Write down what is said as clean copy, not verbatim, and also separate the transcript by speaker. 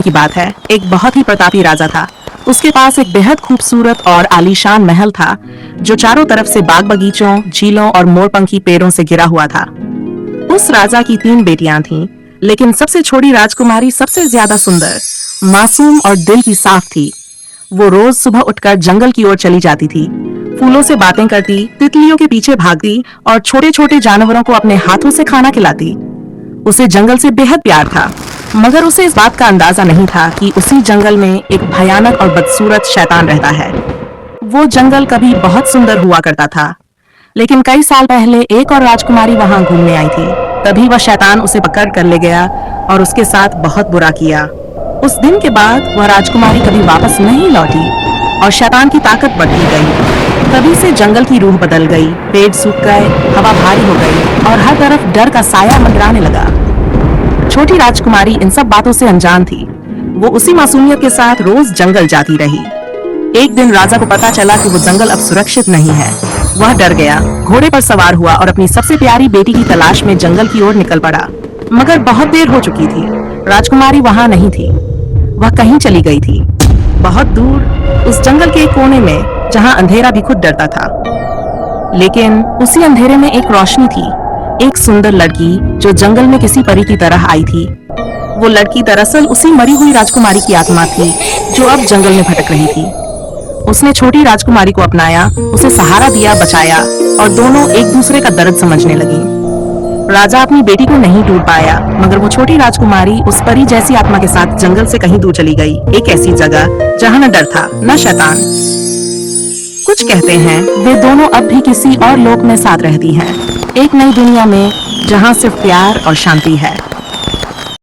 Speaker 1: की बात है। एक बहुत ही प्रतापी राजा था। उसके पास एक बेहद खूबसूरत और आलीशान महल था जो चारों तरफ से बाग बगीचों, झीलों और मोरपंखी पेड़ों से घिरा हुआ था। उस राजा की 3 बेटियां थीं, लेकिन सबसे छोटी राजकुमारी सबसे ज्यादा सुंदर, मासूम और दिल की साफ थी। वो रोज सुबह उठकर जंगल की ओर चली जाती थी, फूलों से बातें करती, तितलियों के पीछे भागती और छोटे छोटे जानवरों को अपने हाथों से खाना खिलाती। उसे जंगल से बेहद प्यार था, मगर उसे इस बात का अंदाजा नहीं था कि उसी जंगल में एक भयानक और बदसूरत शैतान रहता है। वो जंगल कभी बहुत सुंदर हुआ करता था, लेकिन कई साल पहले एक और राजकुमारी वहां घूमने आई थी। तभी वह शैतान उसे पकड़ कर ले गया और उसके साथ बहुत बुरा किया। उस दिन के बाद वह राजकुमारी कभी वापस नहीं लौटी और शैतान की ताकत बढ़ती गई। तभी से जंगल की रूह बदल गई, पेड़ सूख गए, हवा भारी हो गई और हर तरफ डर का साया मंडराने लगा। छोटी राजकुमारी इन सब बातों से अनजान थी। वो उसी मासूमियत के साथ रोज जंगल जाती रही। एक दिन राजा को पता चला कि वो जंगल अब सुरक्षित नहीं है। वह डर गया, घोड़े पर सवार हुआ और अपनी सबसे प्यारी बेटी की तलाश में जंगल की ओर निकल पड़ा। मगर बहुत देर हो चुकी थी, राजकुमारी वहां नहीं थी। वह कहीं चली गई थी, बहुत दूर, उस जंगल के एक कोने में जहां अंधेरा भी खुद डरता था। लेकिन उसी अंधेरे में एक रोशनी थी, एक सुंदर लड़की जो जंगल में किसी परी की तरह आई थी। वो लड़की दरअसल उसी मरी हुई राजकुमारी की आत्मा थी जो अब जंगल में भटक रही थी। उसने छोटी राजकुमारी को अपनाया, उसे सहारा दिया, बचाया और दोनों एक दूसरे का दर्द समझने लगी। राजा अपनी बेटी को नहीं ढूंढ पाया, मगर वो छोटी राजकुमारी उस परी जैसी आत्मा के साथ जंगल से कहीं दूर चली गई, एक ऐसी जगह जहां न डर था न शैतान। कुछ कहते हैं वे दोनों अब भी किसी और लोक में साथ रहती हैं, एक नई दुनिया में जहां सिर्फ प्यार और शांति है।